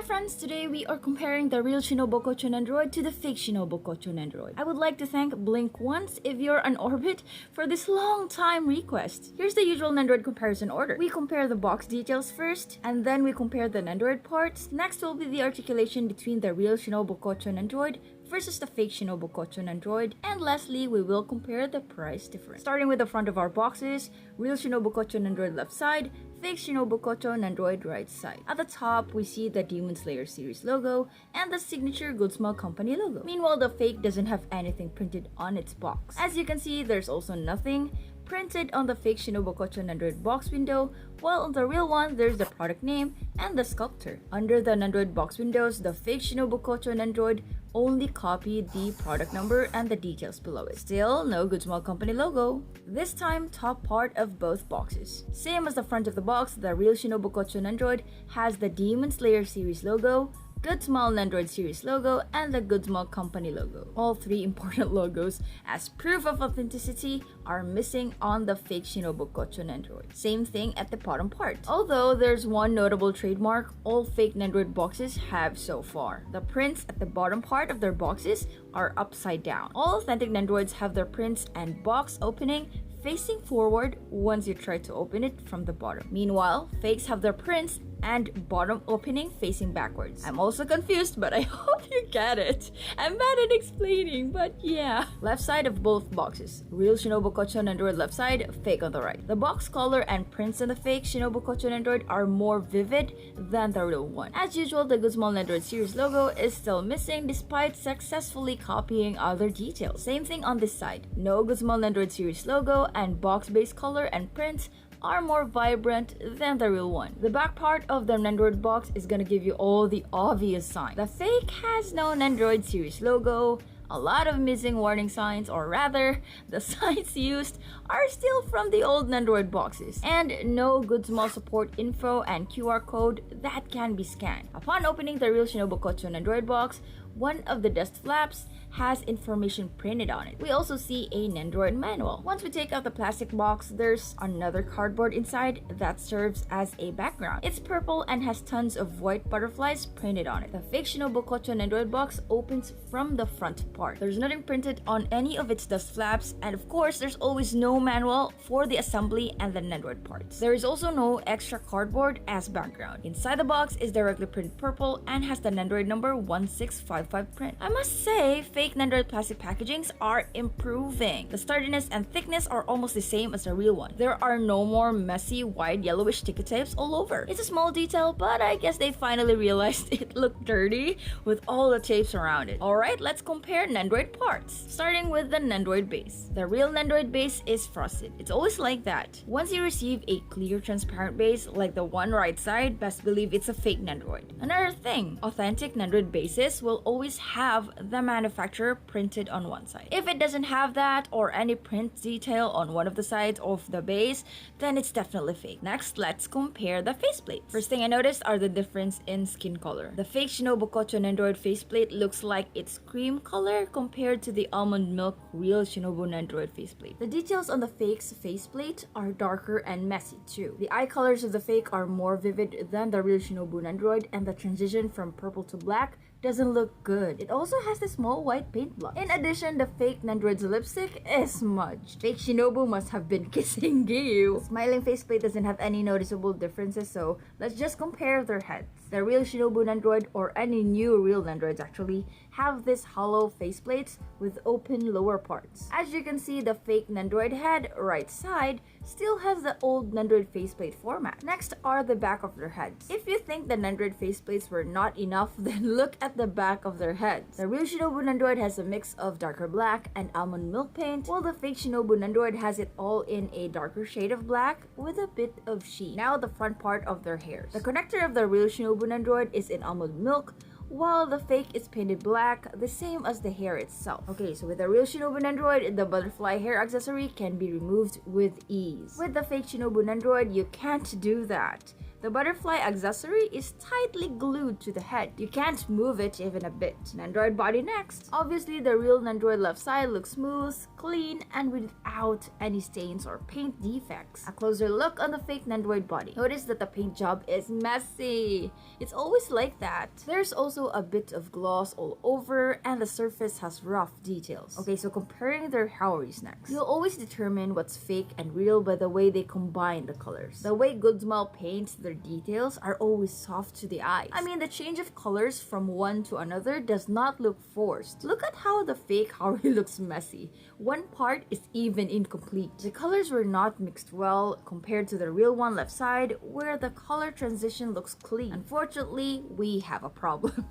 friends, today we are comparing the real Shinobu Kocho Nendoroid to the fake Shinobu Kocho Nendoroid. I would like to thank Blink Once if you're on Orbit for this long time request. Here's the usual Nendoroid comparison order. We compare the box details first, and then we compare the Nendoroid parts. Next will be the articulation between the real Shinobu Kocho Nendoroid versus the fake Shinobu Kocho Nendoroid, and lastly, we will compare the price difference. Starting with the front of our boxes, real Shinobu Kocho Nendoroid left side, fake Shinobu Kocho Nendoroid right side. At the top, we see the Demon Slayer series logo and the signature Goodsmall Company logo. Meanwhile, the fake doesn't have anything printed on its box. As you can see, there's also nothing printed on the fake Shinobu Kocho Nendoroid box window, while on the real one, there's the product name and the sculptor. Under the Nendoroid box windows, the fake Shinobu Kocho Nendoroid only copied the product number and the details below it. Still, no Goodsmall Company logo. This time, top part of both boxes. Same as the front of the box, the real Shinobu Kocho Nendoroid has the Demon Slayer series logo, Goodsmall Nendoroid series logo, and the Goodsmall Company logo. All three important logos as proof of authenticity are missing on the fake Shinobu Kocho Nendoroid. Same thing at the bottom part. Although there's one notable trademark all fake Nendoroid boxes have so far. The prints at the bottom part of their boxes are upside down. All authentic Nendoroids have their prints and box opening facing forward once you try to open it from the bottom. Meanwhile, fakes have their prints and bottom opening facing backwards. I'm also confused, but I hope you get it. I'm bad at explaining, but yeah. Left side of both boxes. Real Shinobu Kocho Nendoroid left side, fake on the right. The box color and prints on the fake Shinobu Kocho Nendoroid are more vivid than the real one. As usual, the Goodsmall Nendoroid series logo is still missing despite successfully copying other details. Same thing on this side. No Goodsmall Nendoroid series logo, and box base color and prints are more vibrant than the real one. The back part of the Nendoroid box is gonna give you all the obvious signs. The fake has no Nendoroid series logo, a lot of missing warning signs, or rather, the signs used are still from the old Nendoroid boxes, and no Goodsmall support info and QR code that can be scanned. Upon opening the real Shinobu Kocho Nendoroid box, one of the dust flaps has information printed on it. We also see a Nendoroid manual. Once we take out the plastic box, there's another cardboard inside that serves as a background. It's purple and has tons of white butterflies printed on it. The fake Shinobu Kocho Nendoroid box opens from the front part. There's nothing printed on any of its dust flaps, and of course, there's always no manual for the assembly and the Nendoroid parts. There is also no extra cardboard as background. Inside the box is directly printed purple and has the Nendoroid number 1655 print. I must say, fake Nendoroid plastic packagings are improving. The sturdiness and thickness are almost the same as the real one. There are no more messy, wide, yellowish ticket tapes all over. It's a small detail, but I guess they finally realized it looked dirty with all the tapes around it. Alright, let's compare Nendoroid parts. Starting with the Nendoroid base. The real Nendoroid base is frosted. It's always like that. Once you receive a clear, transparent base like the one right side, best believe it's a fake Nendoroid. Another thing, authentic Nendoroid bases will always have the manufacturer printed on one side. If it doesn't have that or any print detail on one of the sides of the base, then it's definitely fake. Next, let's compare the faceplate. First thing I noticed are the difference in skin color. The fake Shinobu Kocho Nendoroid faceplate looks like it's cream color compared to the almond milk real Shinobu Nendoroid faceplate. The details on the fake's faceplate are darker and messy too. The eye colors of the fake are more vivid than the real Shinobu Nendoroid, and the transition from purple to black doesn't look good. It also has the small white paint blot. In addition, the fake Nendoroid's lipstick is smudged. Fake Shinobu must have been kissing Gyu. The smiling faceplate doesn't have any noticeable differences, so let's just compare their heads. The real Shinobu Nendoroid, or any new real Nendoroids actually, have this hollow faceplates with open lower parts. As you can see, the fake Nendoroid head, right side, still has the old Nendoroid faceplate format. Next are the back of their heads. If you think the Nendoroid faceplates were not enough, then look at the back of their heads. The real Shinobu Nendoroid has a mix of darker black and almond milk paint, while the fake Shinobu Nendoroid has it all in a darker shade of black with a bit of sheen. Now the front part of their hairs. The connector of the real Shinobu Nendoroid is in almond milk, while the fake is painted black, the same as the hair itself. Okay, so with the real Shinobu Nendoroid, the butterfly hair accessory can be removed with ease. With the fake Shinobu Nendoroid, you can't do that. The butterfly accessory is tightly glued to the head. You can't move it even a bit. Nendoroid body next. Obviously, the real Nendoroid left side looks smooth, clean, and without any stains or paint defects. A closer look on the fake Nendoroid body. Notice that the paint job is messy. It's always like that. There's also a bit of gloss all over, and the surface has rough details. Okay, so comparing their Haoris next. You'll always determine what's fake and real by the way they combine the colors. The way Goodsmile paints their details are always soft to the eyes. I mean, the change of colors from one to another does not look forced. Look at how the fake Haori looks messy. One part is even incomplete. The colors were not mixed well compared to the real one left side, where the color transition looks clean. Unfortunately, we have a problem.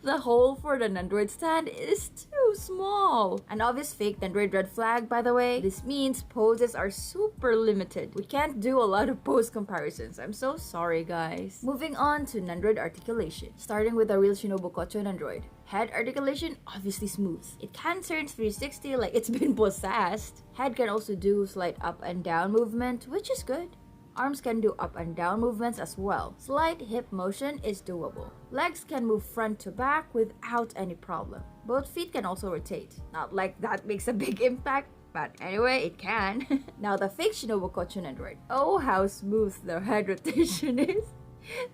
The hole for the Nendoroid stand is too small. An obvious fake Nendoroid red flag, by the way. This means poses are super limited. We can't do a lot of pose comparisons. I'm so sorry, guys. Moving on to Nendoroid Articulation. Starting with the Real Shinobu Kocho Nendoroid. Head articulation, obviously smooth. It can turn 360 like it's been possessed. Head can also do slight up and down movement, which is good. Arms can do up and down movements as well. Slight hip motion is doable. Legs can move front to back without any problem. Both feet can also rotate. Not like that makes a big impact, but anyway, it can. Now the fake Shinobu Kocho Nendoroid. Oh, how smooth their head rotation is.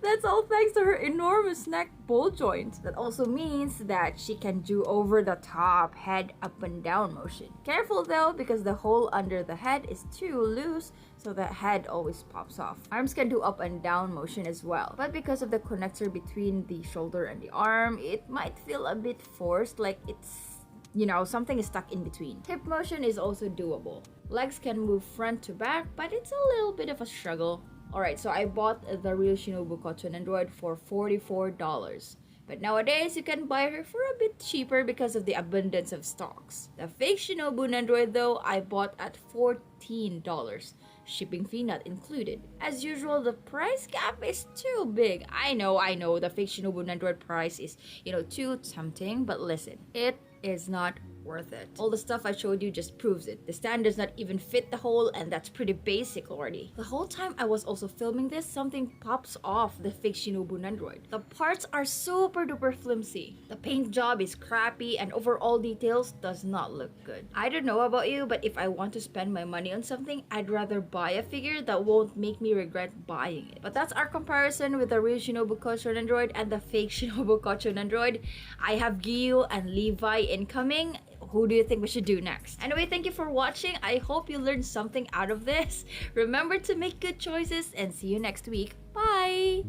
That's all thanks to her enormous neck ball joint. That also means that she can do over the top head up and down motion. Careful though, because the hole under the head is too loose, so the head always pops off. Arms can do up and down motion as well, but because of the connector between the shoulder and the arm, it might feel a bit forced, like it's, you know, something is stuck in between. Hip motion is also doable. Legs can move front to back, but it's a little bit of a struggle. Alright, so I bought the Real Shinobu Kocho Nendoroid for $44. But nowadays, you can buy her for a bit cheaper because of the abundance of stocks. The fake Shinobu Nendoroid though, I bought at $14. Shipping fee not included. As usual, the price gap is too big. I know, the fake Shinobu Nendoroid price is, too tempting, but listen, it is not worth it. All the stuff I showed you just proves it. The stand does not even fit the hole, and that's pretty basic already. The whole time I was also filming this, something pops off the fake Shinobu Nendoroid. The parts are super duper flimsy. The paint job is crappy, and overall details does not look good. I don't know about you, but if I want to spend my money on something, I'd rather buy a figure that won't make me regret buying it. But that's our comparison with the Real Shinobu Kocho Nendoroid and the fake Shinobu Kocho Nendoroid. I have Gyu and Levi incoming. Who do you think we should do next? Anyway, thank you for watching. I hope you learned something out of this. Remember to make good choices and see you next week. Bye!